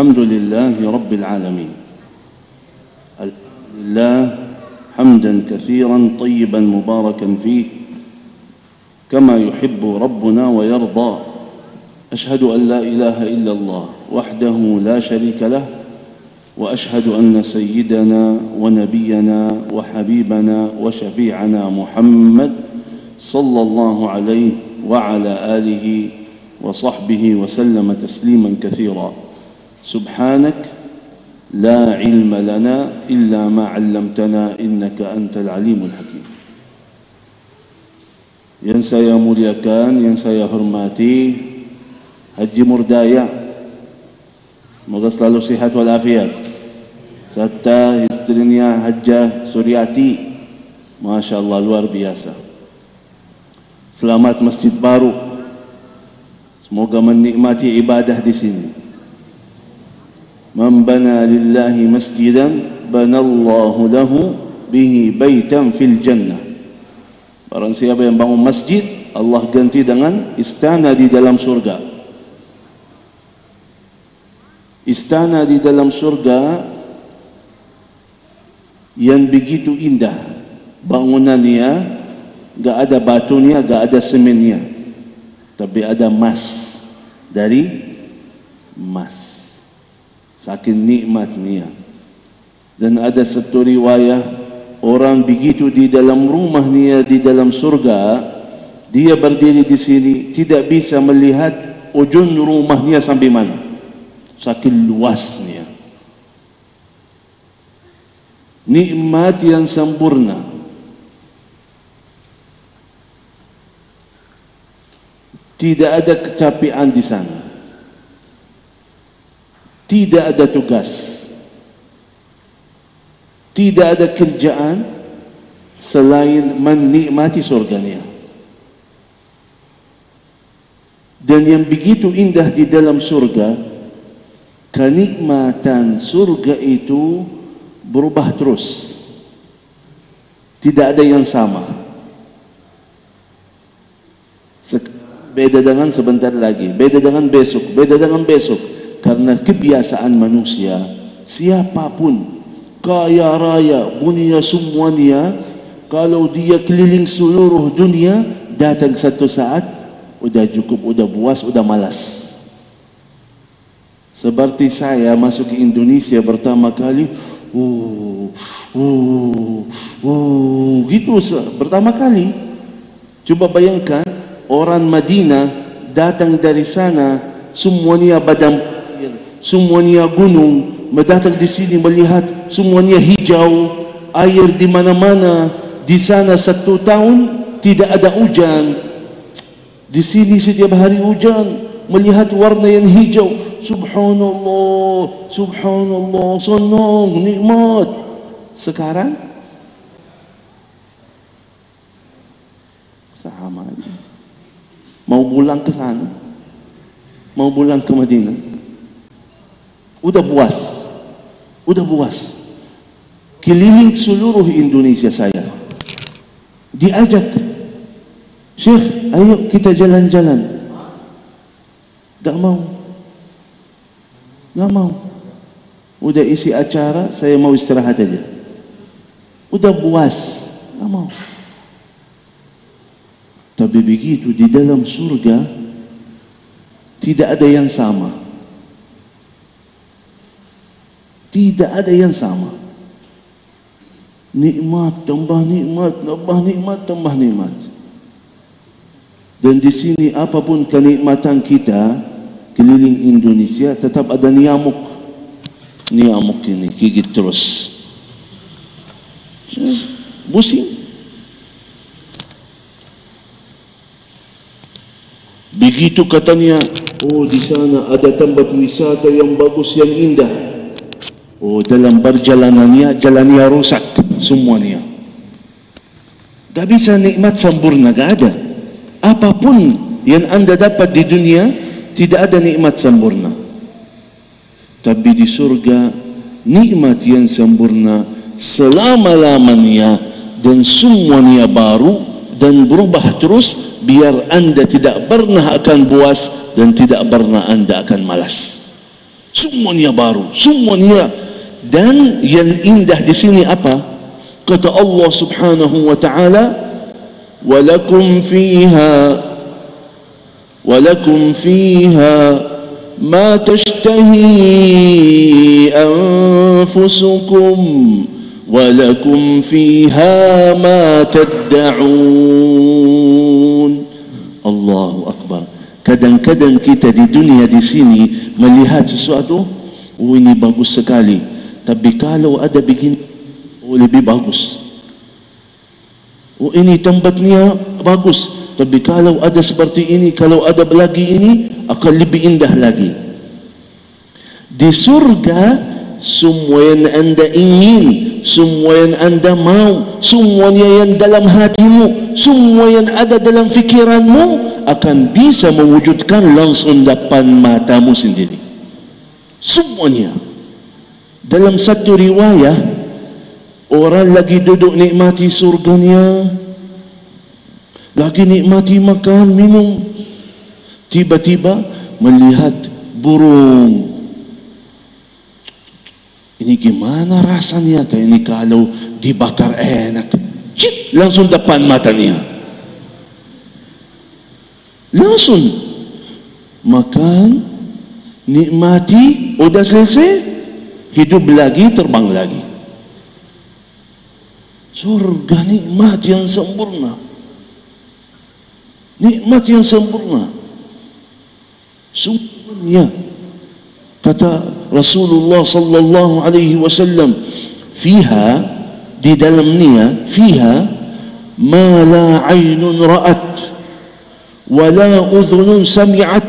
الحمد لله رب العالمين. الحمد لله حمدا كثيرا طيبا مباركا فيه كما يحب ربنا ويرضى. أشهد أن لا إله إلا الله وحده لا شريك له، وأشهد أن سيدنا ونبينا وحبيبنا وشفيعنا محمد صلى الله عليه وعلى آله وصحبه وسلم تسليما كثيرا. سبحانك لا علم لنا إلا ما علمتنا إنك أنت العليم الحكيم. Yang saya muliakan, yang saya hormati Haji Murdaya, semoga selalu sihat walafiat, serta istrinya Hajjah Suryati, Masya Allah luar biasa. Selamat masjid baru, semoga menikmati ibadah di sini. Man bana lillahi masjidan banallahu lahu bihi baitan fil jannah. Barang siapa yang bangun masjid, Allah ganti dengan istana di dalam surga. Istana di dalam surga yang begitu indah bangunannya, gak ada batunya, gak ada semennya, tapi ada emas, dari emas, saking nikmatnya. Dan ada satu riwayah, orang begitu di dalam rumahnya di dalam surga, dia berdiri di sini tidak bisa melihat ujung rumahnya sampai mana, saking luasnya. Nikmat yang sempurna. Tidak ada kecapean di sana. Tidak ada tugas. Tidak ada kerjaan selain menikmati surganya. Dan yang begitu indah di dalam surga, kenikmatan surga itu berubah terus. Tidak ada yang sama. Beda dengan sebentar lagi, beda dengan besok, beda dengan besok. Karena kebiasaan manusia, siapapun, kaya raya, dunia semuanya, kalau dia keliling seluruh dunia, datang satu saat, udah cukup, udah puas, udah malas. Seperti saya masuk ke Indonesia pertama kali, gitu pertama kali. Coba bayangkan, orang Madinah datang dari sana, semuanya padang pasir, semuanya gunung, mendatang di sini melihat semuanya hijau, air di mana-mana. Di sana 1 tahun tidak ada hujan, di sini setiap hari hujan. Melihat warna yang hijau, subhanallah, subhanallah, senang, nikmat. Sekarang sama aja. Mau pulang ke sana, mau pulang ke Madinah, udah puas, udah puas. Keliling seluruh Indonesia saya, diajak, Syekh, ayo kita jalan-jalan. Tak mau, nggak mau. Udah isi acara, saya mau istirahat aja. Udah puas, nggak mau. Tapi begitu di dalam surga, tidak ada yang sama. Tidak ada yang sama. Nikmat, tambah nikmat, tambah nikmat, tambah nikmat. Dan di sini apapun kenikmatan kita keliling Indonesia, tetap ada nyamuk. Nyamuk ini gigit terus. Pusing. Begitu katanya, oh di sana ada tempat wisata yang bagus, yang indah. Oh dalam perjalanannya, jalannya rusak semuanya. Gak bisa nikmat sempurna, gak ada. Apapun yang anda dapat di dunia, tidak ada nikmat sempurna. Tapi di surga, nikmat yang sempurna selama-lamanya, dan semuanya baru dan berubah terus, biar anda tidak pernah akan puas dan tidak pernah anda akan malas. Semuanya baru, semuanya. Dan yang indah di sini apa? Kata Allah Subhanahu wa taala, "Walakum fiha ma tashtahi anfusukum walakum fiha ma tad'un." Allahu Akbar. Kadang-kadang kita di dunia di sini melihat sesuatu, oh ini bagus sekali, tapi kalau ada begini, oh lebih bagus. Oh ini tempatnya bagus, tapi kalau ada seperti ini, kalau ada lagi ini, akan lebih indah lagi. Di surga, semua yang anda ingin, semua yang anda mau, semuanya yang dalam hatimu, semua yang ada dalam fikiranmu, akan bisa mewujudkan langsung depan matamu sendiri. Semuanya. Dalam satu riwayah, orang lagi duduk nikmati surganya, lagi nikmati makan, minum, tiba-tiba melihat burung. Ini gimana rasanya? Kayak ini kalau dibakar enak. Cit, langsung depan matanya. Langsung makan, nikmati, udah selesai, hidup lagi, terbang lagi. Surga nikmat yang sempurna. Nikmat yang sempurna. Semuanya. Kata Rasulullah sallallahu alaihi wasallam, fiha, di dalamnya, fiha ma la aynun ra'at wala udhunun sami'at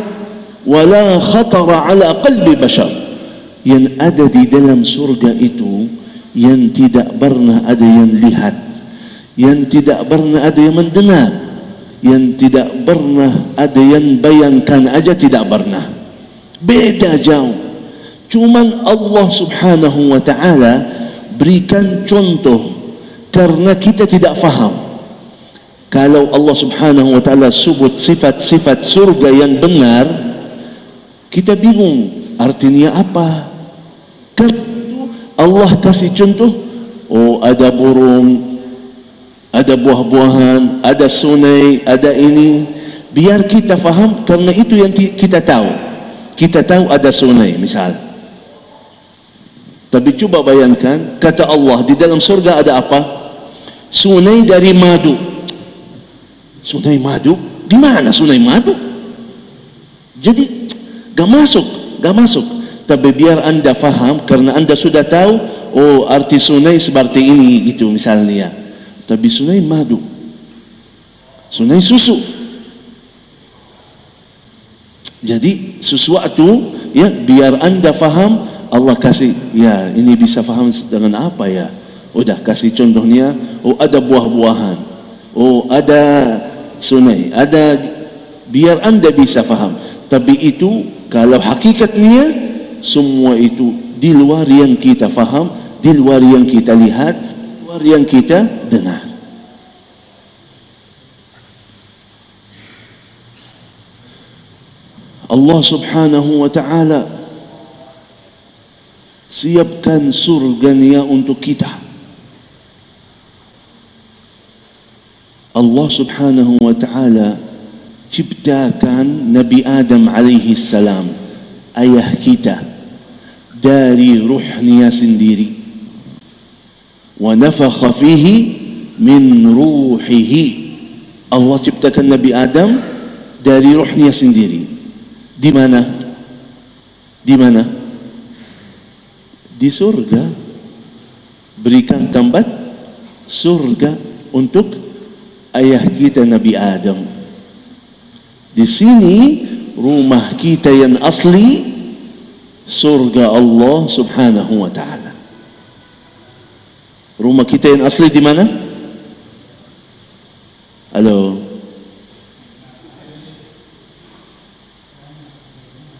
wala khatara ala qalbi bashar. Yang ada di dalam surga itu, yang tidak pernah ada yang lihat, yang tidak pernah ada yang mendengar, yang tidak pernah ada yang bayangkan aja, tidak pernah. Beda jauh. Cuman Allah Subhanahu wa ta'ala berikan contoh karena kita tidak faham. Kalau Allah Subhanahu wa ta'ala sebut sifat-sifat surga yang benar, kita bingung artinya apa. Karena Allah kasih contoh, oh ada burung, ada buah-buahan, ada sungai, ada ini, biar kita faham. Karena itu yang kita tahu. Kita tahu ada sungai misal. Tapi coba bayangkan, kata Allah, di dalam surga ada apa? Sungai dari madu. Sungai madu? Di mana sungai madu? Jadi gak masuk. Tapi biar anda faham, karena anda sudah tahu, oh arti sungai seperti ini gitu misalnya. Tapi sungai madu, sungai susu. Jadi sesuatu ya biar anda faham, Allah kasih, ya ini bisa faham dengan apa ya? Udah kasih contohnya, oh ada buah-buahan, oh ada sungai, ada, biar anda bisa faham. Tapi itu kalau hakikatnya semua itu di luar yang kita faham, di luar yang kita lihat, di luar yang kita dengar. Allah Subhanahu wa ta'ala siapkan surganya untuk kita. Allah Subhanahu wa ta'ala ciptakan Nabi Adam alaihi salam, ayah kita, dari ruhnya sendiri. Wa nafakha fihi min ruhihi. Allah ciptakan Nabi Adam dari ruhnya sendiri. Di mana? Di mana? Di surga. Berikan tempat surga untuk ayah kita Nabi Adam. Di sini rumah kita yang asli, surga Allah Subhanahu wa ta'ala. Rumah kita yang asli di mana? Halo.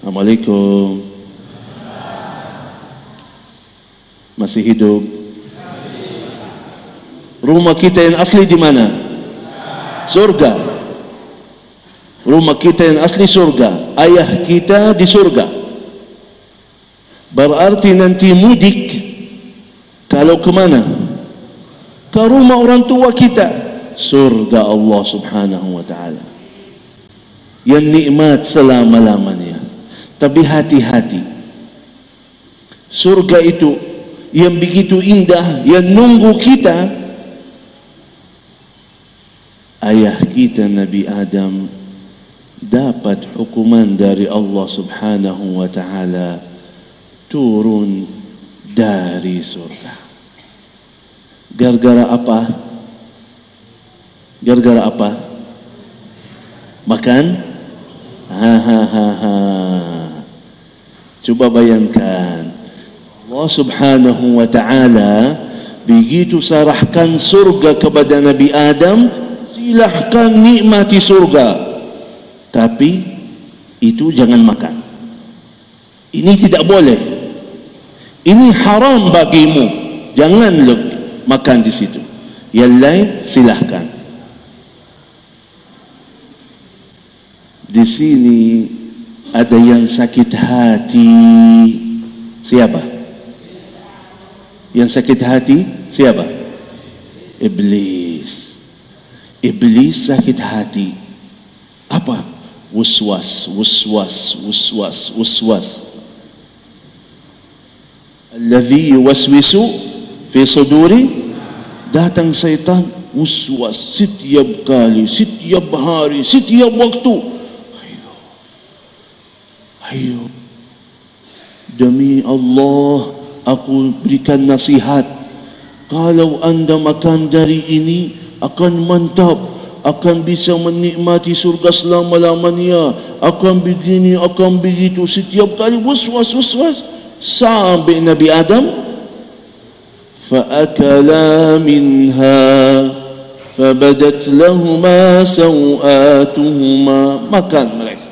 Assalamualaikum. Masih hidup? Rumah kita yang asli di mana? Surga. Rumah kita yang asli surga. Ayah kita di surga. Berarti nanti mudik, kalau ke mana? Ke rumah orang tua kita, surga Allah subhanahu wa ta'ala yang nikmat selama-lamanya. Tapi hati-hati, surga itu yang begitu indah, yang nunggu kita. Ayah kita Nabi Adam dapat hukuman dari Allah subhanahu wa ta'ala, turun dari surga. Gara-gara apa? Gara-gara apa? Makan? Coba bayangkan, Allah subhanahu wa ta'ala begitu sarahkan surga kepada Nabi Adam, silahkan nikmati surga, tapi itu jangan makan. Ini tidak boleh, ini haram bagimu, jangan makan di situ. Yang lain silahkan. Di sini ada yang sakit hati. Siapa? Yang sakit hati siapa? Iblis. Iblis sakit hati. Apa? Waswas, waswas, waswas, waswas. Alladhi yuwaswisu fi suduri, datang syaitan waswas setiap kali, setiap hari, setiap waktu. Ayo, demi Allah aku berikan nasihat, kalau anda makan dari ini akan mantap, akan bisa menikmati surga selama-lamanya, akan begini, akan begitu, setiap kali waswas, waswas, sampai Nabi Adam فأكلا منها فبدت لهما سوآتهما, makan mereka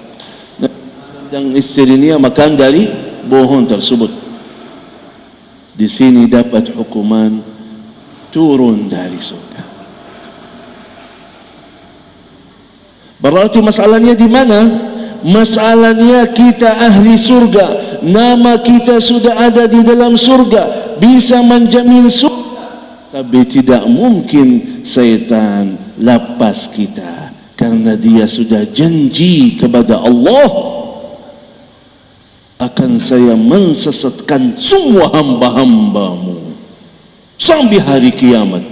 dan istrinya makan dari pohon tersebut. Di sini dapat hukuman turun dari surga. Berarti masalahnya di mana? Masalahnya kita ahli surga, nama kita sudah ada di dalam surga, bisa menjamin surga, tapi tidak mungkin syaitan lepas kita, karena dia sudah janji kepada Allah, akan saya mensesatkan semua hamba-hambamu sampai hari kiamat.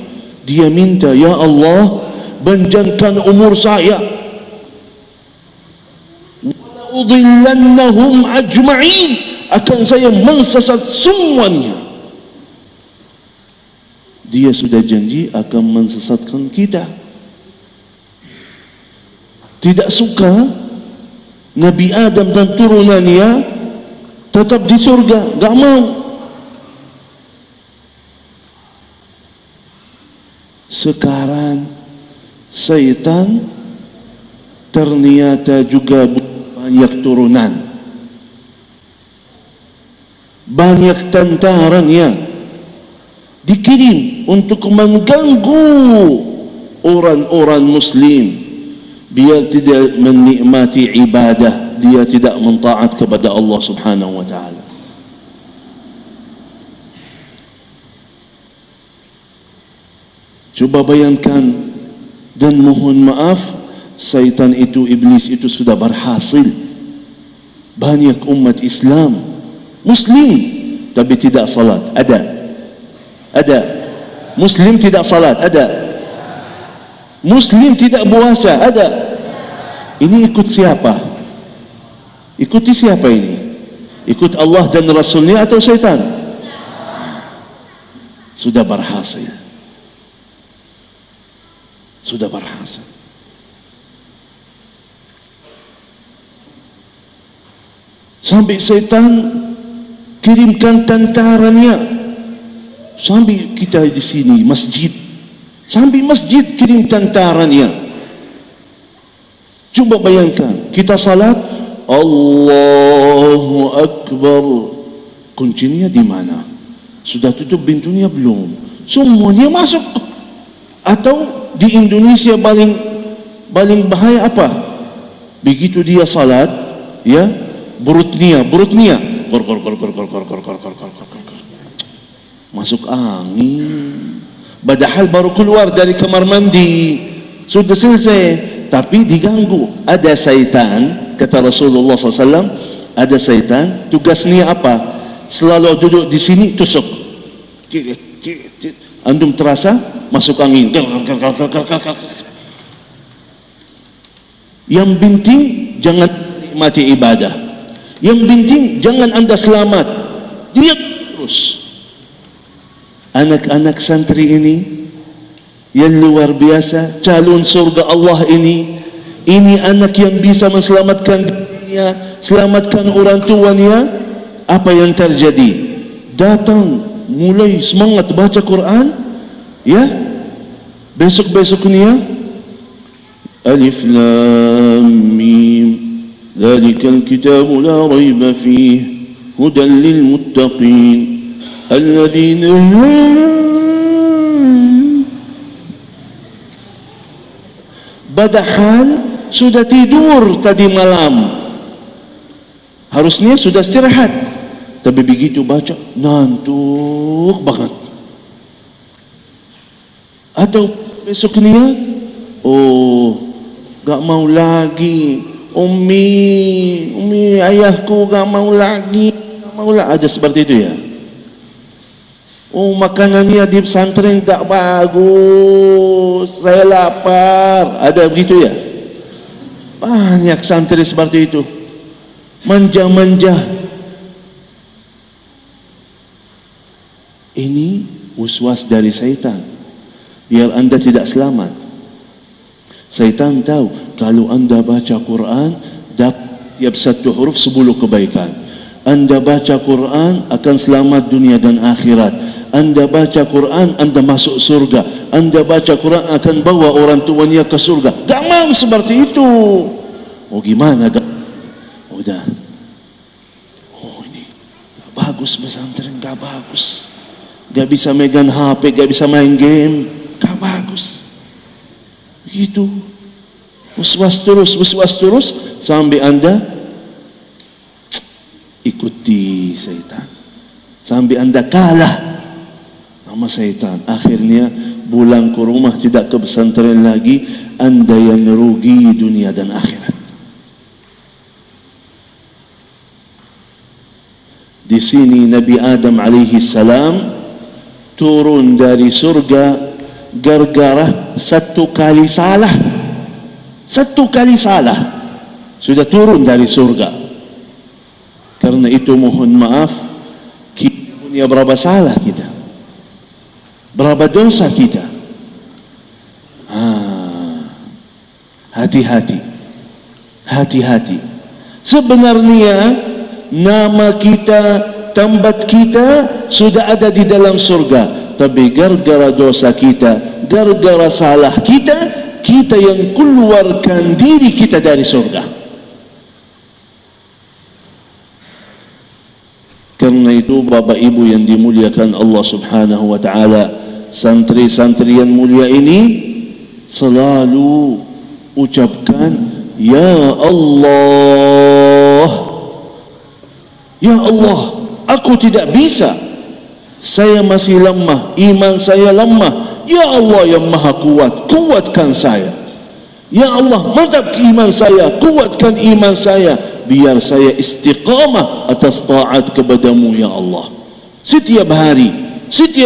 Dia minta, ya Allah, panjangkan umur saya, wa udhillannahum ajma'in, akan saya mensesat semuanya. Dia sudah janji akan mensesatkan kita. Tidak suka Nabi Adam dan turunannya tetap di surga, enggak mau. Sekarang syaitan ternyata juga banyak turunan, banyak tentaranya dikirim untuk mengganggu orang-orang muslim biar tidak menikmati ibadah, dia tidak mentaat kepada Allah subhanahu wa ta'ala. Coba bayangkan, dan mohon maaf, syaitan itu, iblis itu sudah berhasil. Banyak umat Islam muslim tapi tidak salat, ada muslim tidak salat, ada muslim tidak puasa, ada. Ini ikut siapa? Ikuti siapa ini? Ikut Allah dan Rasulnya atau syaitan? Sudah berhasil, sudah berhasil. Sampai syaitan kirimkan tentaranya, sampai kita di sini masjid, sampai masjid kirim tentaranya. Coba bayangkan, kita salat, Allahu Akbar, kuncinya di mana? Sudah tutup pintunya belum? Semuanya masuk. Atau di Indonesia paling bahaya apa? Begitu dia salat, ya, burut nia, Kor, kor, kor, kor, kor, kor, kor, kor, kor, kor, kor, kor. Masuk angin. Padahal baru keluar dari kamar mandi, sudah selesai, tapi diganggu. Ada syaitan, kata Rasulullah SAW, ada syaitan, tugasnya apa? Selalu duduk di sini, tusuk. Antum terasa masuk angin. Yang penting jangan nikmati ibadah. Yang penting jangan anda selamat. Dia terus. Anak-anak santri ini yang luar biasa, calon surga Allah ini anak yang bisa menselamatkan dirinya, selamatkan orang tuanya. Apa yang terjadi? Datang mulai semangat baca Quran, ya. Besok-besoknya Alif Lam Mim, Dzalikal kitabu la raiba fihi, hudan lil muttaqin. Padahal sudah tidur tadi malam, harusnya sudah istirahat, tapi begitu baca ngantuk banget. Atau besoknya, oh gak mau lagi, Umi ayahku gak mau lagi, ada seperti itu ya. Oh makanannya di pesantren tak bagus, saya lapar, ada begitu ya. Banyak santri seperti itu, manja-manja. Ini waswas dari syaitan, biar anda tidak selamat. Syaitan tahu kalau anda baca Quran, dapat tiap satu huruf 10 kebaikan. Anda baca Quran akan selamat dunia dan akhirat. Anda baca Quran, anda masuk surga. Anda baca Quran akan bawa orang tuanya ke surga. Gak mau seperti itu. Oh gimana? Udah. Oh ini gak bagus pesantren, gak bagus. Gak bisa megang HP, gak bisa main game, gak bagus. Begitu. Waswas terus sampai anda ikuti syaitan, sampai anda kalah sama syaitan. Akhirnya pulang ke rumah tidak ke pesantren lagi, anda yang rugi dunia dan akhirat. Di sini Nabi Adam alaihi salam turun dari surga gara-gara satu kali salah sudah turun dari surga. Karena itu mohon maaf, kita punya berapa salah kita, berapa dosa kita. Hati-hati. Sebenarnya nama kita, tempat kita sudah ada di dalam surga, tapi gara-gara dosa kita, gara-gara salah kita yang keluarkan diri kita dari surga. Karena itu Bapak Ibu yang dimuliakan Allah Subhanahu wa taala, santri-santri yang mulia ini selalu ucapkan ya Allah. Ya Allah, aku tidak bisa, saya masih lemah, iman saya lemah. Ya Allah yang maha kuat, kuatkan saya. Ya Allah, mantap iman saya, kuatkan iman saya, biar saya istiqamah atas taat kepadamu ya Allah. Setiap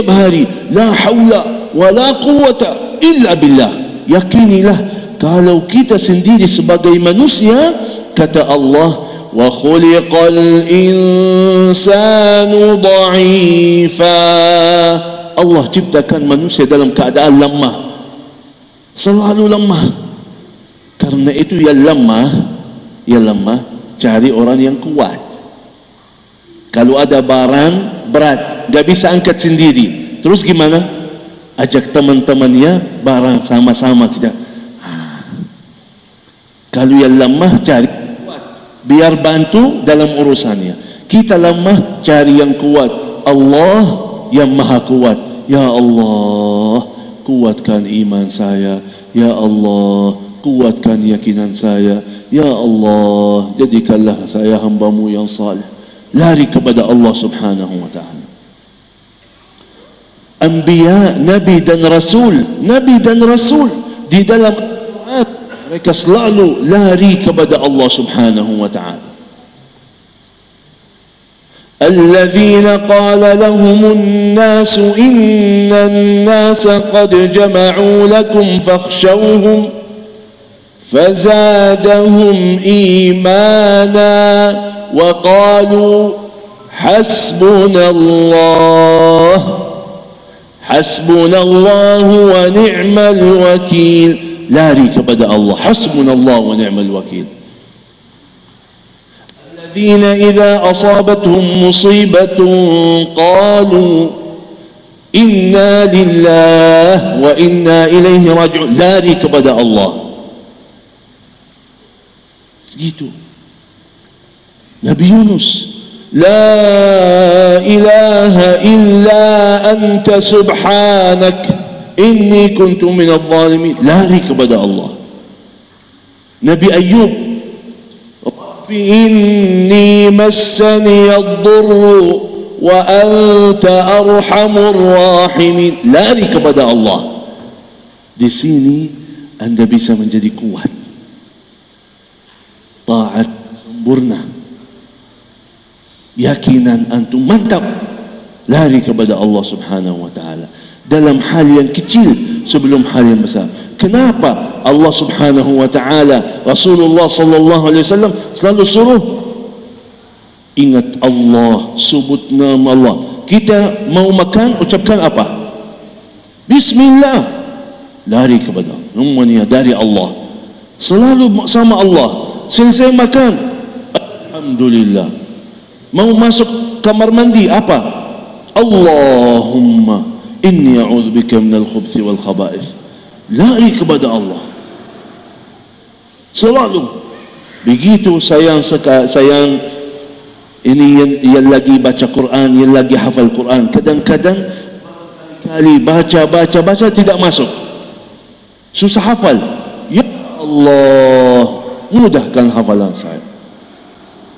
hari, la haula wa la quwata illa billah. Yakinilah kalau kita sendiri sebagai manusia, kata Allah, wa khuliqal insanu dha'ifa. Allah ciptakan manusia dalam keadaan lemah, selalu lemah. Karena itu yang lemah cari orang yang kuat. Kalau ada barang berat gak bisa angkat sendiri, terus gimana? Ajak teman-temannya barang sama-sama kita. Kalau yang lemah cari kuat, biar bantu dalam urusannya. Kita lemah cari yang kuat. Allah yang maha kuat. Ya Allah, kuatkan iman saya. Ya Allah, kuatkan yakinan saya. Ya Allah, jadikanlah saya hamba-Mu yang saleh. lari kepada Allah Subhanahu wa ta'ala. Anbiya, Nabi dan Rasul di dalam Al-Quran mereka selalu lari kepada Allah Subhanahu wa ta'ala. الذين قال لهم الناس إن الناس قد جمعوا لكم فاخشوهم فزادهم إيمانا وقالوا حسبنا الله ونعم الوكيل. lari kepada Allah. حسبنا الله ونعم الوكيل. الذين إذا أصابتهم مصيبة قالوا إنا لله وإنا إليه راجعون. lari kepada Allah. Gitu. Nabi Yunus, La ilaha illa anta subhanak inni kuntu minadh dhalimin. lari kepada Allah. Nabi Ayyub, Rabbi inni massani ad-durru wa anta arhamur rahimin. lari kepada Allah. Di sini anda bisa menjadi kuat, taat sempurna, yakinan antum mantap, lari kepada Allah Subhanahu wa ta'ala dalam hal yang kecil sebelum hal yang besar. Kenapa Allah Subhanahu wa ta'ala, Rasulullah sallallahu alaihi wasallam selalu suruh ingat Allah, sebut nama Allah. Kita mau makan, ucapkan apa? Bismillah. lari kepada semuanya dari Allah, selalu sama Allah. Selesai makan, alhamdulillah. Mau masuk kamar mandi, apa? Allahumma inni a'udzubika minal khubuthi wal khaba'ith. lari kepada Allah selalu. Begitu sayang ini yang lagi baca Quran, yang lagi hafal Quran, kadang-kadang kali baca tidak masuk, susah hafal. Ya Allah, mudahkan hafalan saya.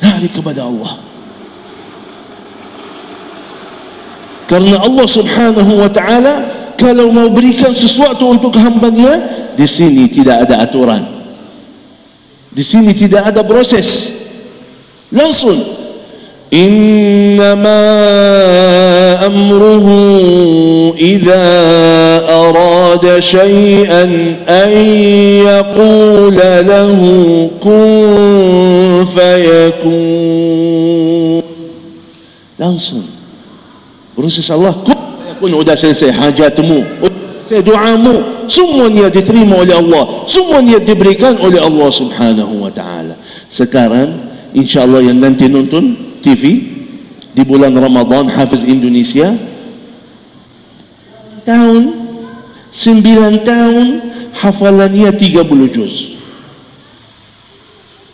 lari kepada Allah. Karena Allah Subhanahu wa ta'ala kalau mau berikan sesuatu untuk hamba-Nya, di sini tidak ada aturan, di sini tidak ada proses, langsung innama amruhu idza arada syai'an an yaqula lahu kun fayakun. langsung proses Allah. Kun sudah selesai hajatmu, selesai doamu, semuanya diterima oleh Allah, semuanya diberikan oleh Allah Subhanahu wa ta'ala. Sekarang insyaAllah yang nanti nonton TV di bulan Ramadan, Hafiz Indonesia, 9 tahun hafalannya 30 juz.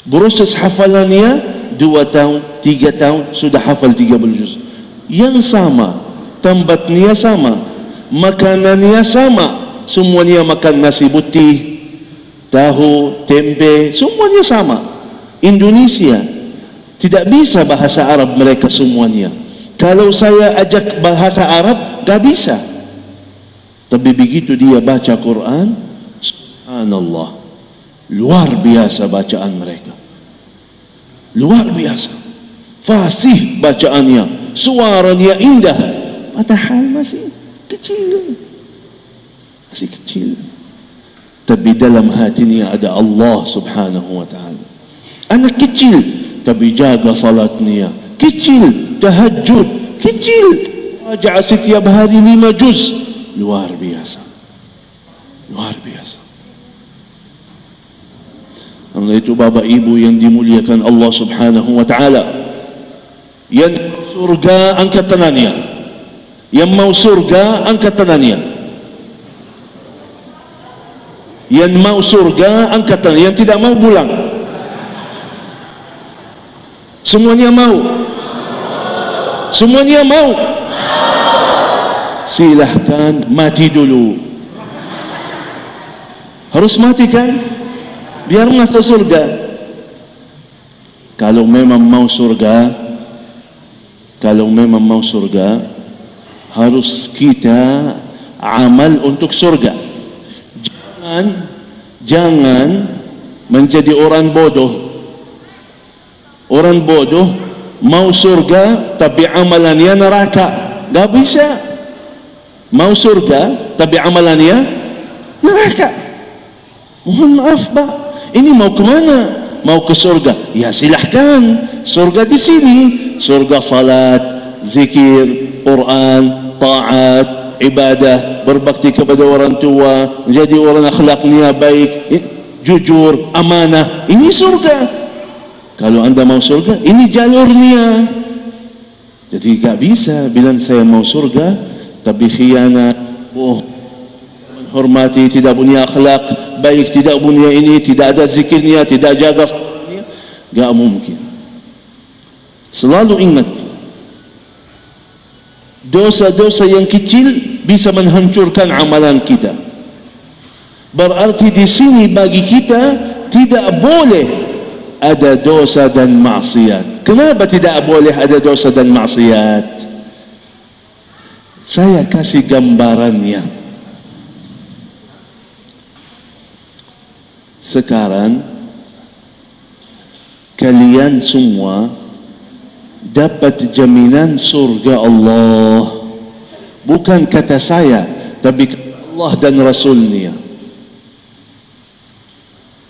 Proses hafalannya 2 tahun, 3 tahun sudah hafal 30 juz. Yang sama, tempatnya sama, makanannya sama, semuanya makan nasi putih, tahu, tempe, semuanya sama. Indonesia tidak bisa bahasa Arab mereka semuanya. Kalau saya ajak bahasa Arab, gak bisa. Tapi begitu dia baca Quran, subhanallah, luar biasa bacaan mereka, luar biasa, fasih bacaannya, suaranya indah, padahal masih kecil, tapi dalam hatinya ada Allah Subhanahu wa ta'ala. Anak kecil tapi jaga salatnya, kecil tahajud, kecil baca setiap hari 5 juz, luar biasa, luar biasa. Karena itu Bapak Ibu yang dimuliakan Allah Subhanahu wa ta'ala, yang surga angkat tangannya, yang mau surga angkat tangannya, yang mau surga angkat tangannya, yang tidak mau pulang. Semuanya mau, semuanya mau. Silahkan mati dulu. Harus mati kan, biar masuk surga. Kalau memang mau surga, Kalau memang mau surga, harus kita amal untuk surga. Jangan menjadi orang bodoh. Orang bodoh mau surga tapi amalannya neraka. Gak bisa. Mau surga tapi amalannya neraka. Mohon maaf Pak, ini mau kemana? Mau ke surga? Ya silahkan. Surga di sini. Surga salat, zikir, Quran, taat, ibadah, berbakti kepada orang tua, menjadi orang akhlaknya baik, jujur, amanah. Ini surga. Kalau anda mau surga, ini jalurnya. Jadi gak bisa bilang saya mau surga tapi khianat, menghormati, tidak punya akhlak baik, tidak punya ini, tidak ada zikirnya, tidak jaga salatnya. Gak mungkin. Selalu ingat, dosa-dosa yang kecil bisa menghancurkan amalan kita. Berarti di sini bagi kita tidak boleh ada dosa dan maksiat. Kenapa tidak boleh ada dosa dan maksiat? Saya kasih gambarannya. Sekarang kalian semua dapat jaminan surga Allah. Bukan kata saya, tapi kata Allah dan Rasulnya.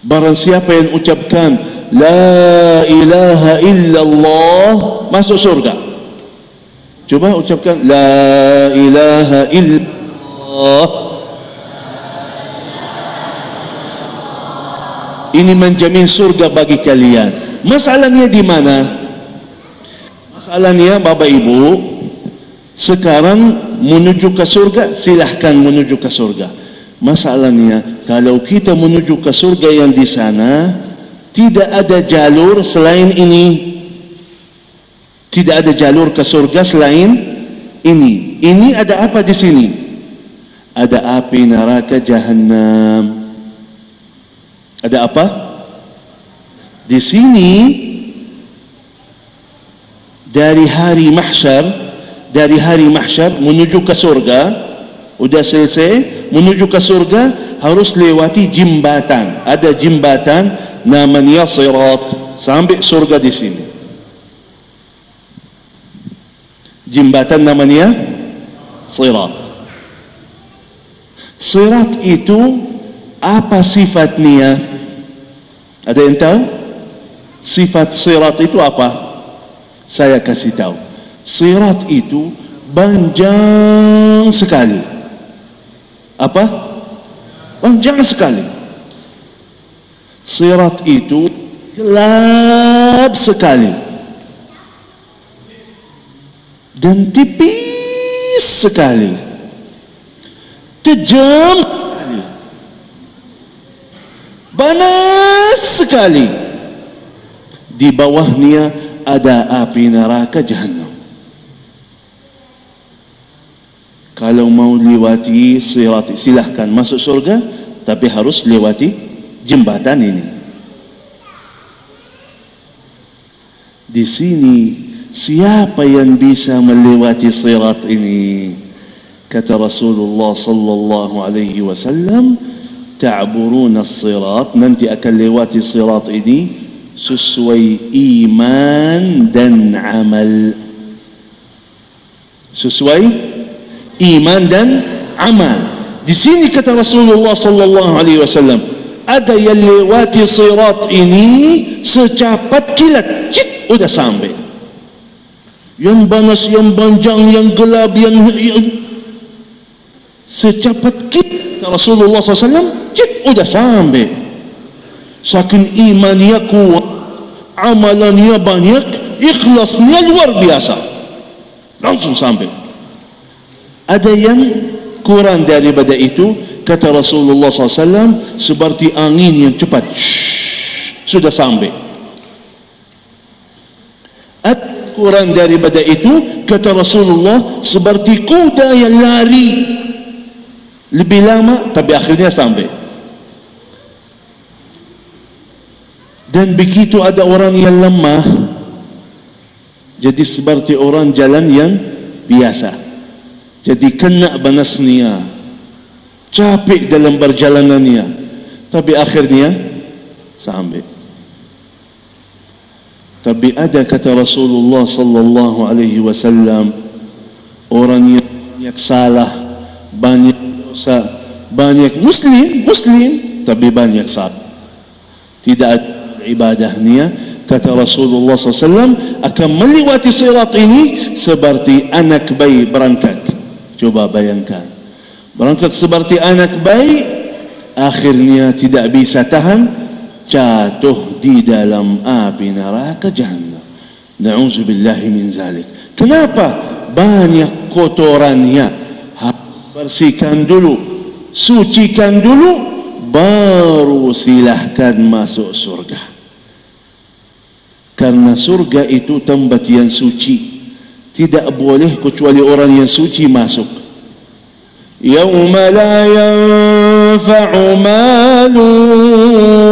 Barang siapa yang ucapkan La ilaha illallah, masuk surga. Coba ucapkan La ilaha illallah. Ini menjamin surga bagi kalian. Masalahnya di mana? Masalahnya Bapak Ibu, sekarang menuju ke surga, silahkan menuju ke surga. Masalahnya kalau kita menuju ke surga yang di sana, tidak ada jalur selain ini. Tidak ada jalur ke surga selain ini. Ini ada apa di sini? Ada api neraka Jahannam. Ada apa? Di sini dari hari mahsyar menuju ke surga, udah selesai menuju ke surga harus lewati jembatan. Ada jembatan namanya Sirat sampai surga di sini. Jembatan namanya Sirat. Sirat itu apa sifatnya? Ada yang tahu? Sifat Sirat itu apa? Saya kasih tahu. Sirat itu panjang sekali. Apa? Panjang sekali. Sirat itu gelap sekali dan tipis sekali, tajam sekali, panas sekali. Di bawahnya ada api neraka Jahannam. Kalau mau lewati sirat, silahkan masuk surga, tapi harus lewati jembatan ini. Di sini siapa yang bisa melewati sirat ini? Kata Rasulullah sallallahu alaihi wasallam, ta'buruna as-sirat, nanti akan lewati sirat ini sesuai iman dan amal. Sesuai iman dan amal. Di sini kata Rasulullah sallallahu alaihi wasallam, ada yang lewati sirat ini secepat kilat, cit, udah sampai. Yang panas, yang panjang, yang gelap, yang secepat kilat, Rasulullah SAW, cit, udah sampai. Saking imannya kuat, amalannya banyak, ikhlasnya luar biasa, langsung sampai. Ada yang kurang daripada itu, kata Rasulullah SAW, seperti angin yang cepat, sudah sampai. Ada kurang daripada itu, kata Rasulullah, seperti kuda yang lari lebih lama tapi akhirnya sampai. Dan begitu ada orang yang lemah, Jadi seperti orang jalan yang biasa. Jadi kena banasnya, capek dalam perjalanannya, tapi akhirnya sampai. Tapi ada kata Rasulullah sallallahu alaihi wasallam, orang yang banyak salah, banyak dosa, banyak muslim, tapi banyak salah, tidak ada ibadahnya, kata Rasulullah SAW, akan melewati sirat ini seperti anak bayi berangkat. Coba bayangkan, berangkat seperti anak bayi, akhirnya tidak bisa tahan, jatuh di dalam api neraka jahannam. Na'udzubillahi min zalik. Kenapa? Banyak kotorannya. Harus bersihkan dulu, sucikan dulu, baru silahkan masuk surga. Karena surga itu tempat yang suci, tidak boleh kecuali orang yang suci masuk. Yauma la yanfa'u malu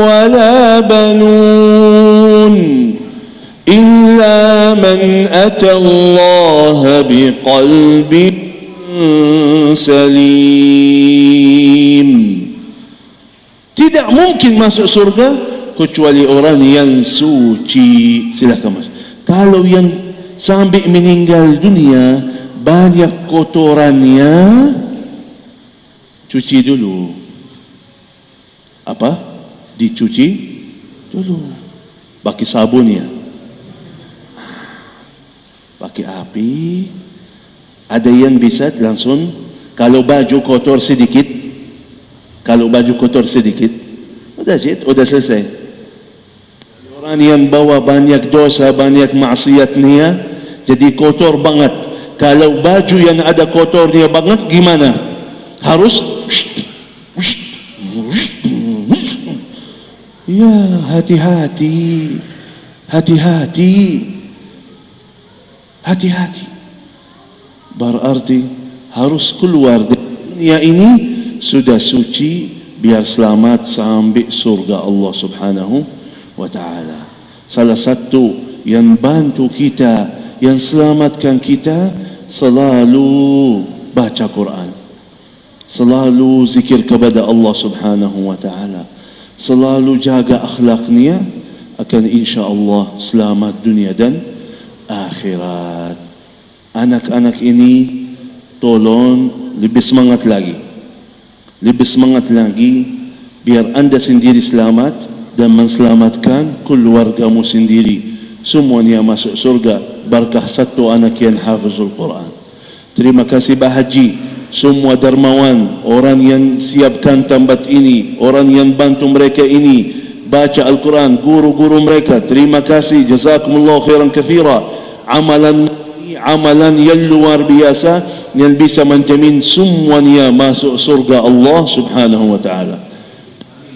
wala banun illa man ata Allah biqalbin salim. Tidak mungkin masuk surga kecuali orang yang suci. Silakan masuk. Kalau yang sampai meninggal dunia banyak kotorannya, cuci dulu. Apa? Dicuci dulu. Pakai sabun ya. Pakai api. Ada yang bisa langsung, kalau baju kotor sedikit, udah selesai. Orang yang bawa banyak dosa, banyak maksiatnya, jadi kotor banget. Kalau baju yang ada kotornya banget, gimana? Harus ya, hati-hati, berarti harus keluar dari dunia ini sudah suci, biar selamat sampai surga Allah Subhanahu wa ta'ala. Salah satu yang bantu kita, yang selamatkan kita, selalu baca Quran, selalu zikir kepada Allah Subhanahu wa ta'ala, selalu jaga akhlaknya, akan insyaAllah selamat dunia dan akhirat. Anak-anak ini tolong lebih semangat lagi, biar anda sendiri selamat dan menselamatkan keluargamu sendiri. Semuanya masuk surga berkah satu anak yang hafizul Quran. Terima kasih Pak Haji, semua dermawan, orang yang siapkan tempat ini, orang yang bantu mereka ini baca Al-Quran, guru-guru mereka. Terima kasih, jazakumullah khairan kathira. Amalan yang luar biasa yang bisa menjamin semuanya masuk surga Allah Subhanahu wa ta'ala.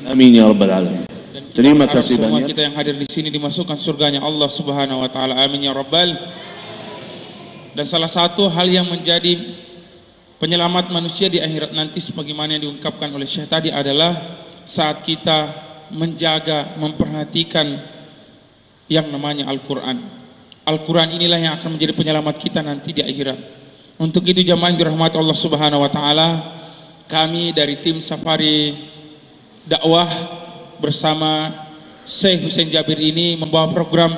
Amin ya rabbal alamin. Terima kasih banyak. Semua kita yang hadir di sini dimasukkan surganya Allah Subhanahu wa ta'ala. Amin ya rabbal. Dan salah satu hal yang menjadi penyelamat manusia di akhirat nanti sebagaimana yang diungkapkan oleh Syekh tadi adalah saat kita menjaga, memperhatikan yang namanya Al-Quran. Al-Quran inilah yang akan menjadi penyelamat kita nanti di akhirat. Untuk itu jamaah yang dirahmati Allah Subhanahu wa ta'ala, kami dari tim Safari Dakwah bersama Syekh Hussein Jabir ini membawa program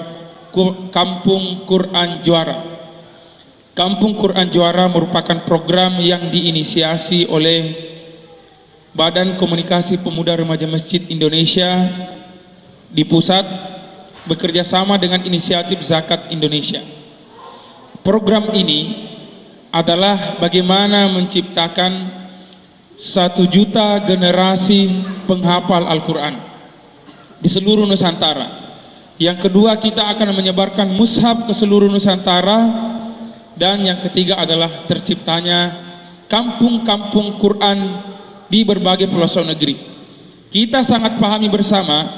Kampung Quran Juara. Kampung Quran Juara merupakan program yang diinisiasi oleh Badan Komunikasi Pemuda Remaja Masjid Indonesia di pusat, bekerja sama dengan inisiatif Zakat Indonesia. Program ini adalah bagaimana menciptakan 1 juta generasi penghafal Al-Quran di seluruh Nusantara. Yang kedua, kita akan menyebarkan mushaf ke seluruh Nusantara. Dan yang ketiga adalah terciptanya kampung-kampung Quran di berbagai pelosok negeri. Kita sangat pahami bersama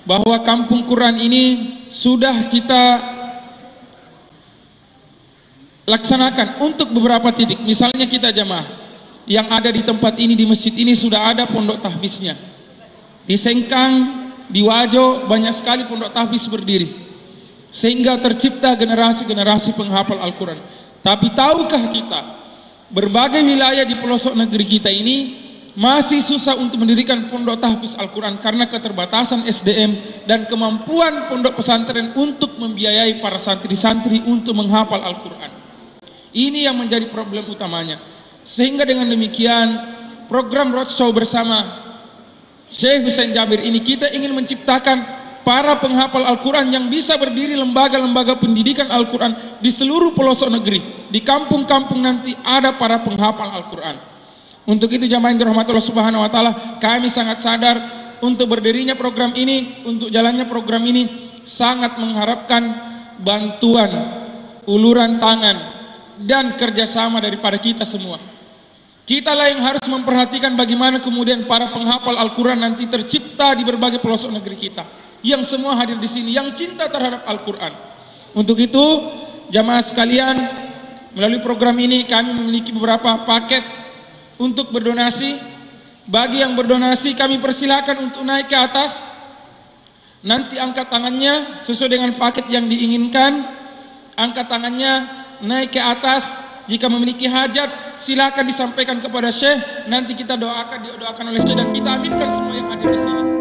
bahwa kampung Quran ini sudah kita laksanakan untuk beberapa titik. Misalnya kita jamaah yang ada di tempat ini, di masjid ini sudah ada pondok tahfiznya. Di Sengkang, di Wajo banyak sekali pondok tahfiz berdiri. sehingga tercipta generasi-generasi penghafal Al-Quran. Tapi tahukah kita, berbagai wilayah di pelosok negeri kita ini masih susah untuk mendirikan pondok tahfiz Al-Quran karena keterbatasan SDM dan kemampuan pondok pesantren untuk membiayai para santri-santri untuk menghafal Al-Quran. Ini yang menjadi problem utamanya. Sehingga dengan demikian, program roadshow bersama Syekh Hussein Jabir ini, kita ingin menciptakan para penghafal Al-Quran yang bisa berdiri lembaga-lembaga pendidikan Al-Quran di seluruh pelosok negeri. Di kampung-kampung nanti ada para penghafal Al-Quran. Untuk itu jamaah yang dirahmati Allah Subhanahu wa taala, kami sangat sadar untuk berdirinya program ini, untuk jalannya program ini sangat mengharapkan bantuan, uluran tangan dan kerjasama daripada kita semua. Kitalah yang harus memperhatikan bagaimana kemudian para penghafal Al-Quran nanti tercipta di berbagai pelosok negeri kita, yang semua hadir di sini, yang cinta terhadap Al-Quran. Untuk itu jamaah sekalian, melalui program ini kami memiliki beberapa paket untuk berdonasi. Bagi yang berdonasi kami persilakan untuk naik ke atas, nanti angkat tangannya sesuai dengan paket yang diinginkan. Angkat tangannya, naik ke atas. Jika memiliki hajat silakan disampaikan kepada Syekh, nanti kita didoakan oleh Syekh dan kita aminkan semua yang hadir di sini.